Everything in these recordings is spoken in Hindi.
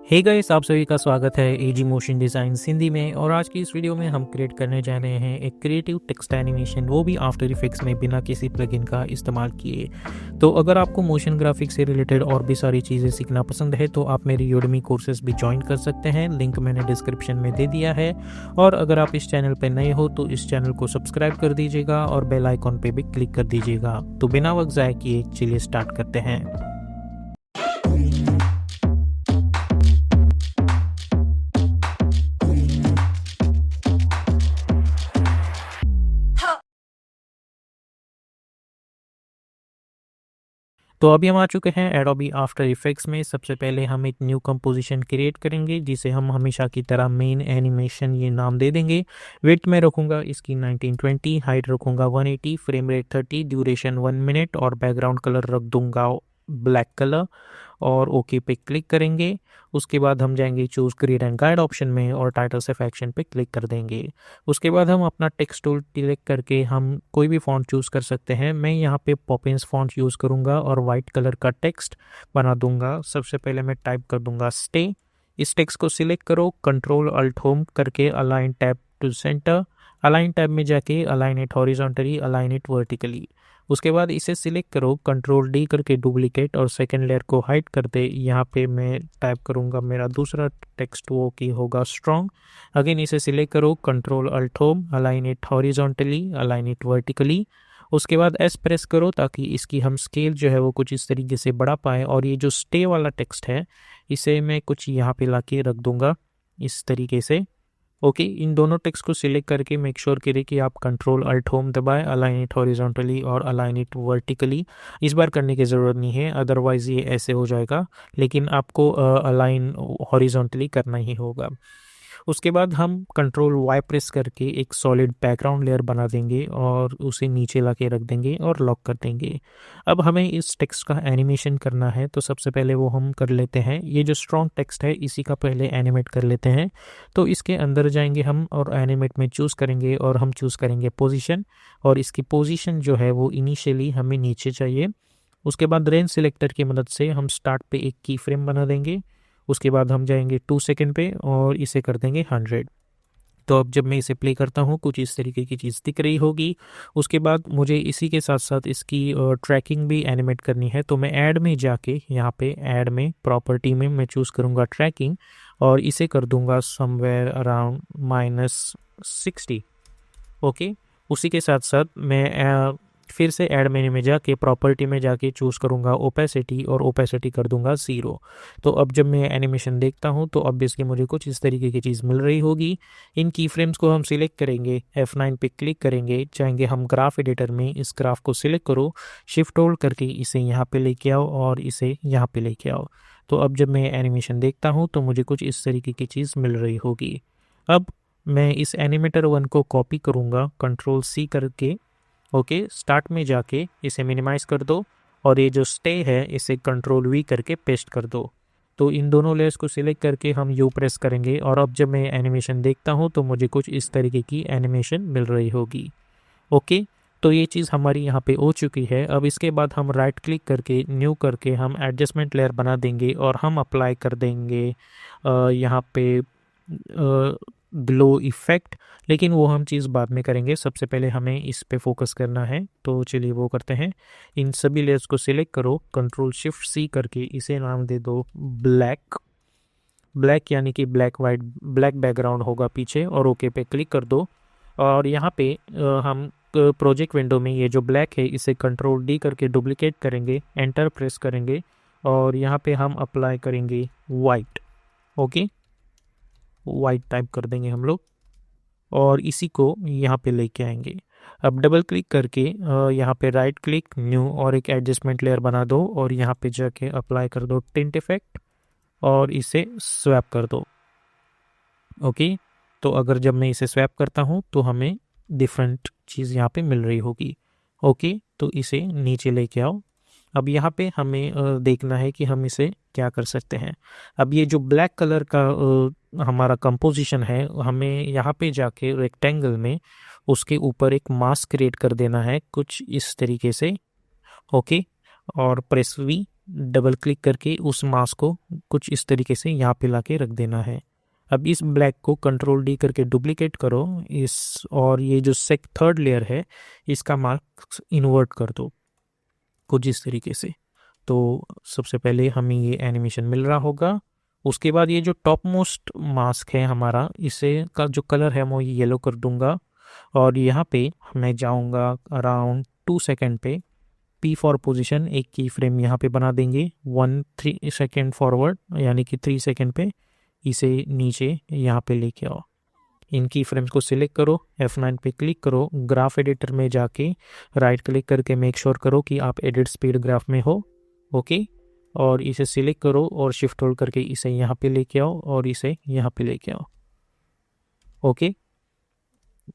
हे गाइस, आप सभी का स्वागत है एजी मोशन डिज़ाइन्स हिंदी में। और आज की इस वीडियो में हम क्रिएट करने जा रहे हैं एक क्रिएटिव टेक्स्ट एनिमेशन, वो भी आफ्टर इफेक्ट्स में बिना किसी प्लगइन का इस्तेमाल किए। तो अगर आपको मोशन ग्राफिक्स से रिलेटेड और भी सारी चीज़ें सीखना पसंद है तो आप मेरी यूडेमी कोर्सेज भी ज्वाइन कर सकते हैं, लिंक मैंने डिस्क्रिप्शन में दे दिया है। और अगर आप इस चैनल पर नए हो तो इस चैनल को सब्सक्राइब कर दीजिएगा और बेल आइकॉन पे भी क्लिक कर दीजिएगा। तो बिना वक्त ज़ाय किए चलिए स्टार्ट करते हैं। तो अभी हम आ चुके हैं एडोबी आफ्टर इफेक्ट्स में। सबसे पहले हम एक न्यू कंपोजिशन क्रिएट करेंगे जिसे हम हमेशा की तरह मेन एनिमेशन ये नाम दे देंगे। विड्थ में रखूंगा इसकी 1920, हाइट रखूंगा 180, फ्रेम रेट 30, ड्यूरेशन 1 मिनट और बैकग्राउंड कलर रख दूंगा ब्लैक कलर और ओके पे क्लिक करेंगे। उसके बाद हम जाएंगे choose create and guide option में और टाइटल से फैक्शन पे क्लिक कर देंगे। उसके बाद हम अपना टेक्स्ट टूल सिलेक्ट करके हम कोई भी फॉन्ट चूज़ कर सकते हैं। मैं यहाँ पे पॉपिंस फॉन्ट यूज़ करूँगा और वाइट कलर का टेक्स्ट बना दूंगा। सबसे पहले मैं टाइप कर दूंगा स्टे। इस टेक्स्ट को सिलेक्ट करो, कंट्रोल अल्ट होम करके align tab to centre. Align tab में जाके align it horizontally, align it vertically. उसके बाद इसे सिलेक्ट करो, कंट्रोल डी करके डुप्लीकेट और सेकेंड लेयर को हाइड कर दे। यहाँ पे मैं टाइप करूँगा मेरा दूसरा टेक्स्ट वो की होगा स्ट्रॉन्ग। अगेन इसे सिलेक्ट करो, control alt home, align it horizontally, align it vertically. उसके बाद एस प्रेस करो ताकि इसकी हम स्केल जो है वो कुछ इस तरीके से बढ़ा पाए। और ये जो स्टे वाला टेक्स्ट है इसे मैं कुछ यहाँ पे लाके रख दूंगा इस तरीके से। ओके, इन दोनों टेक्स्ट को सिलेक्ट करके मेक श्योर करें कि आप कंट्रोल अल्ट होम दबाएं, अलाइन इट हॉरिजॉन्टली और अलाइन इट वर्टिकली। इस बार करने की ज़रूरत नहीं है, अदरवाइज़ ये ऐसे हो जाएगा, लेकिन आपको अलाइन हॉरिजॉन्टली करना ही होगा। उसके बाद हम कंट्रोल वाई प्रेस करके एक सॉलिड बैकग्राउंड लेयर बना देंगे और उसे नीचे ला के रख देंगे और लॉक कर देंगे। अब हमें इस टेक्स्ट का एनिमेशन करना है तो सबसे पहले वो हम कर लेते हैं। ये जो स्ट्रॉन्ग टेक्स्ट है इसी का पहले एनिमेट कर लेते हैं। तो इसके अंदर जाएंगे हम और एनिमेट में चूज़ करेंगे और हम चूज़ करेंगे पोजीशन। और इसकी पोजीशन जो है वो इनिशियली हमें नीचे चाहिए। उसके बाद रेंज सिलेक्टर की मदद से हम स्टार्ट पे एक की फ्रेम बना देंगे। उसके बाद हम जाएंगे 2 सेकंड पे और इसे कर देंगे 100। तो अब जब मैं इसे प्ले करता हूँ कुछ इस तरीके की चीज़ दिख रही होगी। उसके बाद मुझे इसी के साथ साथ इसकी ट्रैकिंग भी एनिमेट करनी है। तो मैं ऐड में जाके यहाँ पे ऐड में प्रॉपर्टी में मैं चूज़ करूँगा ट्रैकिंग और इसे कर दूँगा समवेयर अराउंड -60। ओके, उसी के साथ साथ मैं फिर से ऐड मेन्यू में जाके प्रॉपर्टी में जाके चूज़ करूँगा ओपेसिटी और ओपेसिटी कर दूंगा 0। तो अब जब मैं एनिमेशन देखता हूँ तो ऑब्वियसली मुझे कुछ इस तरीके की चीज़ मिल रही होगी। इन की फ्रेम्स को हम सिलेक्ट करेंगे, F9 पे क्लिक करेंगे, चाहेंगे हम ग्राफ एडिटर में इस ग्राफ को सिलेक्ट करो, शिफ्ट होल्ड करके इसे यहाँ पे लेके आओ और इसे यहाँ पे लेके आओ। तो अब जब मैं एनिमेशन देखता हूँ तो मुझे कुछ इस तरीके की चीज़ मिल रही होगी। अब मैं इस एनिमेटर 1 को कॉपी करूँगा कंट्रोल C करके। ओके, स्टार्ट में जाके इसे मिनिमाइज कर दो और ये जो स्टे है इसे कंट्रोल V करके पेस्ट कर दो। तो इन दोनों लेयर्स को सिलेक्ट करके हम U प्रेस करेंगे और अब जब मैं एनिमेशन देखता हूँ तो मुझे कुछ इस तरीके की एनिमेशन मिल रही होगी। ओके, तो ये चीज़ हमारी यहाँ पे हो चुकी है। अब इसके बाद हम राइट क्लिक करके न्यू करके हम एडजस्टमेंट लेयर बना देंगे और हम अप्लाई कर देंगे यहाँ पे ग्लो इफ़ेक्ट। लेकिन वो हम चीज़ बाद में करेंगे, सबसे पहले हमें इस पे फोकस करना है। तो चलिए वो करते हैं। इन सभी लेयर्स को सिलेक्ट करो, कंट्रोल शिफ्ट C करके इसे नाम दे दो ब्लैक। ब्लैक यानी कि ब्लैक वाइट, ब्लैक बैकग्राउंड होगा पीछे और ओके पे क्लिक कर दो। और यहाँ पे हम प्रोजेक्ट विंडो में ये जो ब्लैक है इसे कंट्रोल D करके डुप्लीकेट करेंगे, एंटर प्रेस करेंगे और यहाँ पे हम अप्लाई करेंगे वाइट। ओके, वाइट टाइप कर देंगे हम लोग और इसी को यहाँ पे लेके आएंगे। अब डबल क्लिक करके यहाँ पे राइट क्लिक न्यू और एक एडजस्टमेंट लेयर बना दो और यहाँ पे जाके अप्लाई कर दो टिंट इफेक्ट और इसे स्वैप कर दो। ओके, तो अगर जब मैं इसे स्वैप करता हूँ तो हमें डिफरेंट चीज़ यहाँ पे मिल रही होगी। ओके, तो इसे नीचे लेके आओ। अब यहाँ पे हमें देखना है कि हम इसे क्या कर सकते हैं। अब ये जो ब्लैक कलर का हमारा कंपोजिशन है हमें यहाँ पे जाके रेक्टेंगल में उसके ऊपर एक मास्क क्रिएट कर देना है कुछ इस तरीके से। ओके, और प्रेस V डबल क्लिक करके उस मास्क को कुछ इस तरीके से यहाँ पे लाके रख देना है। अब इस ब्लैक को कंट्रोल डी करके डुप्लीकेट करो इस, और ये जो थर्ड लेयर है इसका मार्क इन्वर्ट कर दो कुछ इस तरीके से। तो सबसे पहले हमें ये एनिमेशन मिल रहा होगा। उसके बाद ये जो टॉप मोस्ट मास्क है हमारा, इसे का जो कलर है मैं येलो कर दूंगा, और यहाँ पे मैं जाऊंगा अराउंड 2 सेकेंड पे, पी फॉर पोजीशन एक की फ्रेम यहाँ पे बना देंगे 3 सेकेंड फॉरवर्ड, यानी कि 3 सेकेंड पे इसे नीचे यहाँ पे लेके आओ। इन की फ्रेम्स को सिलेक्ट करो, F9 पे क्लिक करो, ग्राफ एडिटर में जाके राइट क्लिक करके मेक श्योर करो कि आप एडिट स्पीड ग्राफ में हो। ओके, और इसे सिलेक्ट करो और शिफ्ट होल्ड करके इसे यहाँ पे लेके आओ और इसे यहाँ पे लेके आओ। ओके,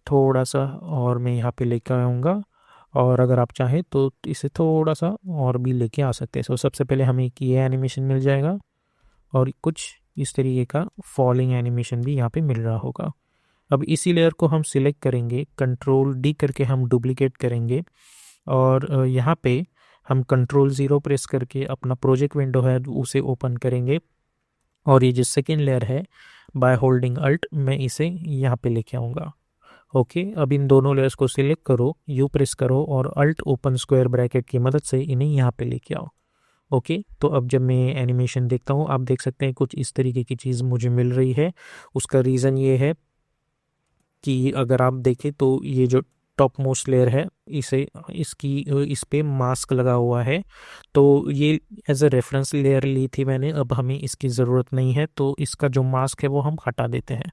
थोड़ा सा और मैं यहाँ पे लेके आऊँगा, और अगर आप चाहें तो इसे थोड़ा सा और भी लेके आ सकते हैं। सो सबसे पहले हमें ये एनिमेशन मिल जाएगा, और कुछ इस तरीके का फॉलिंग एनिमेशन भी यहाँ पे मिल रहा होगा। अब इसी लेयर को हम सिलेक्ट करेंगे, कंट्रोल डी करके हम डुप्लीकेट करेंगे, और यहाँ पे हम कंट्रोल 0 प्रेस करके अपना प्रोजेक्ट विंडो है उसे ओपन करेंगे, और ये जो सेकेंड लेयर है बाय होल्डिंग अल्ट मैं इसे यहाँ पे लेके आऊँगा। ओके, अब इन दोनों लेयर्स को सिलेक्ट करो, यू प्रेस करो और अल्ट ओपन स्क्वायर ब्रैकेट की मदद से इन्हें यहाँ पे लेके आओ। ओके, तो अब जब मैं एनिमेशन देखता हूँ आप देख सकते हैं कुछ इस तरीके की चीज़ मुझे मिल रही है। उसका रीज़न ये है कि अगर आप देखें तो ये जो टॉप मोस्ट लेयर है इसे इस पे मास्क लगा हुआ है, तो ये एज अ रेफरेंस लेयर ली थी मैंने, अब हमें इसकी ज़रूरत नहीं है, तो इसका जो मास्क है वो हम हटा देते हैं।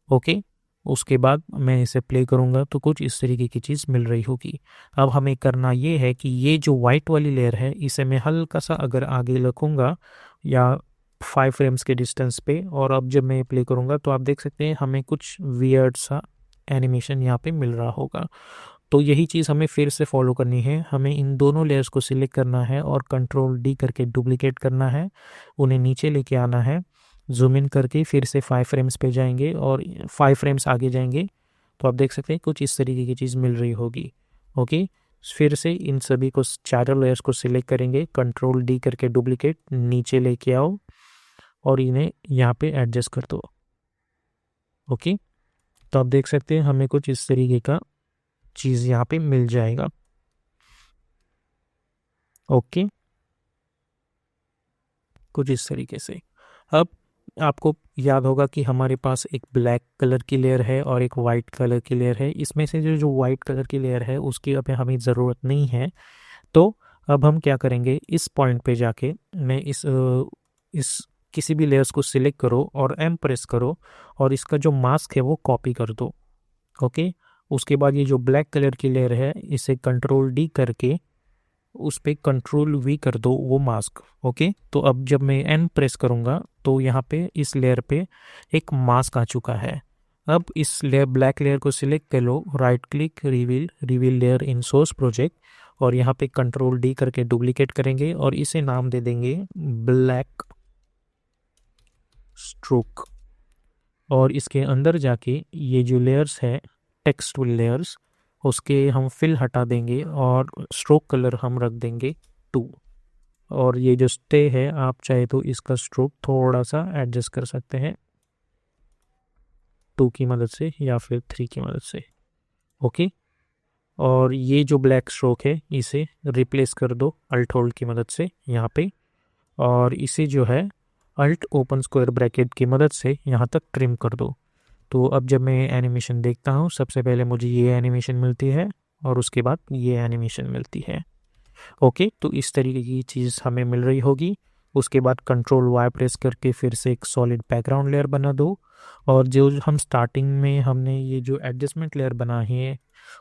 ओके, उसके बाद मैं इसे प्ले करूँगा तो कुछ इस तरीके की चीज़ मिल रही होगी। अब हमें करना ये है कि ये जो वाइट वाली लेयर है इसे मैं हल्का सा अगर आगे रखूँगा या 5 फ्रेम्स के डिस्टेंस पे, और अब जब मैं प्ले करूँगा तो आप देख सकते हैं हमें कुछ वियर्ड सा एनिमेशन यहाँ पे मिल रहा होगा। तो यही चीज़ हमें फिर से फॉलो करनी है, हमें इन दोनों लेयर्स को सिलेक्ट करना है और कंट्रोल डी करके डुप्लीकेट करना है, उन्हें नीचे लेके आना है, जूम इन करके फिर से 5 फ्रेम्स पे जाएंगे और 5 फ्रेम्स आगे जाएंगे तो आप देख सकते हैं कुछ इस तरीके की चीज़ मिल रही होगी। ओके, फिर से इन सभी को चारों लेयर्स को सिलेक्ट करेंगे, कंट्रोल डी करके डुप्लीकेट नीचे लेके आओ और इन्हें यहाँ पे एडजस्ट कर दो। ओके, तो आप देख सकते हैं हमें कुछ इस तरीके का चीज़ यहाँ पे मिल जाएगा। ओके, कुछ इस तरीके से। अब आपको याद होगा कि हमारे पास एक ब्लैक कलर की लेयर है और एक वाइट कलर की लेयर है, इसमें से जो वाइट कलर की लेयर है उसकी अब हमें ज़रूरत नहीं है। तो अब हम क्या करेंगे, इस पॉइंट पे जाके मैं इस किसी भी लेयर्स को सिलेक्ट करो और एम प्रेस करो और इसका जो मास्क है वो कॉपी कर दो। ओके, उसके बाद ये जो ब्लैक कलर की लेयर है इसे कंट्रोल डी करके उस पर कंट्रोल वी कर दो वो मास्क। ओके, तो अब जब मैं एन प्रेस करूँगा तो यहाँ पे इस लेयर पे एक मास्क आ चुका है। अब इस लेयर ब्लैक लेयर को सिलेक्ट कर लो, right click, reveal layer in source project, और यहाँ पे कंट्रोल डी करके डुप्लीकेट करेंगे और इसे नाम दे देंगे ब्लैक स्ट्रोक। और इसके अंदर जाके ये जो लेयर्स है टेक्स्ट लेयर्स उसके हम फिल हटा देंगे और स्ट्रोक कलर हम रख देंगे 2। और ये जो स्टे है आप चाहे तो इसका स्ट्रोक थोड़ा सा एडजस्ट कर सकते हैं 2 की मदद से या फिर 3 की मदद से। ओके, और ये जो ब्लैक स्ट्रोक है इसे रिप्लेस कर दो अल्ट होल्ड की मदद से यहाँ पे, और इसे जो है अल्ट ओपन स्क्वायर ब्रैकेट की मदद से यहाँ तक ट्रिम कर दो। तो अब जब मैं एनिमेशन देखता हूँ सबसे पहले मुझे ये एनिमेशन मिलती है और उसके बाद ये एनिमेशन मिलती है। ओके, तो इस तरीके की चीज़ हमें मिल रही होगी। उसके बाद कंट्रोल वाई प्रेस करके फिर से एक सॉलिड बैकग्राउंड लेयर बना दो, और जो हम स्टार्टिंग में हमने ये जो एडजस्टमेंट लेयर बनाई है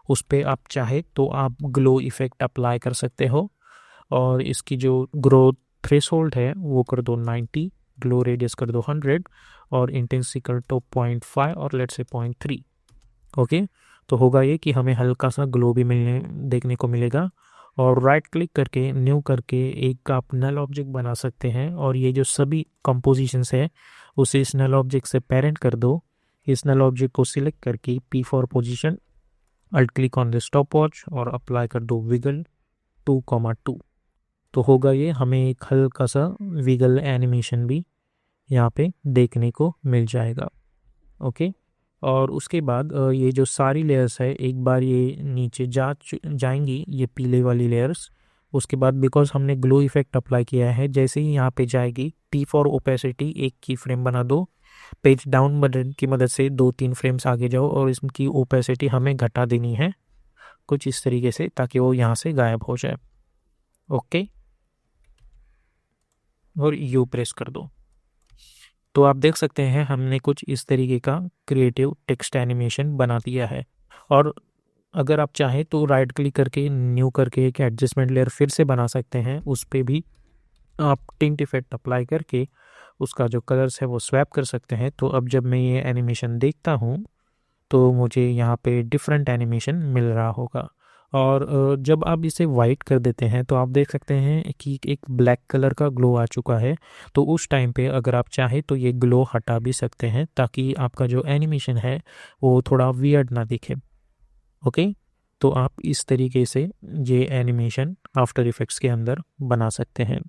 उस पर आप चाहे तो आप ग्लो इफेक्ट अप्लाई कर सकते हो, और इसकी जो ग्रोथ थ्रेशोल्ड है वो कर दो 90, ग्लो रेडियस कर दो 100 और इंटेंसिटी कर दो 0.5 और लेट्स से 0.3। ओके, तो होगा ये कि हमें हल्का सा ग्लो भी देखने को मिलेगा। और राइट क्लिक करके न्यू करके एक आप नल ऑब्जेक्ट बना सकते हैं, और ये जो सभी कंपोजिशंस है उसे इस नल ऑब्जेक्ट से पेरेंट कर दो। इस नल ऑब्जेक्ट को सिलेक्ट करके P for position, alt click on the stopwatch और अप्लाई कर दो विगल 2,2। तो होगा ये, हमें एक हल्का सा विगल एनिमेशन भी यहाँ पे देखने को मिल जाएगा। ओके, और उसके बाद ये जो सारी लेयर्स है एक बार ये नीचे जाएंगी, ये पीले वाली लेयर्स। उसके बाद बिकॉज हमने ग्लो इफेक्ट अप्लाई किया है, जैसे ही यहाँ पे जाएगी टी फॉर ओपेसिटी, एक की फ्रेम बना दो, पेज डाउन बटन की मदद से 2-3 फ्रेम्स आगे जाओ और इसकी ओपेसिटी हमें घटा देनी है कुछ इस तरीके से, ताकि वो यहाँ से गायब हो जाए। ओके, और यू प्रेस कर दो। तो आप देख सकते हैं हमने कुछ इस तरीके का क्रिएटिव टेक्स्ट एनिमेशन बना दिया है। और अगर आप चाहें तो राइट क्लिक करके न्यू करके एक एडजस्टमेंट लेयर फिर से बना सकते हैं, उस पर भी आप टिंट इफेक्ट अप्लाई करके उसका जो कलर्स है वो स्वैप कर सकते हैं। तो अब जब मैं ये एनिमेशन देखता हूँ तो मुझे यहाँ पे डिफरेंट एनिमेशन मिल रहा होगा। और जब आप इसे वाइट कर देते हैं तो आप देख सकते हैं कि एक ब्लैक कलर का ग्लो आ चुका है। तो उस टाइम पे अगर आप चाहें तो ये ग्लो हटा भी सकते हैं, ताकि आपका जो एनिमेशन है वो थोड़ा वियर्ड ना दिखे। ओके, तो आप इस तरीके से ये एनिमेशन आफ्टर इफेक्ट्स के अंदर बना सकते हैं।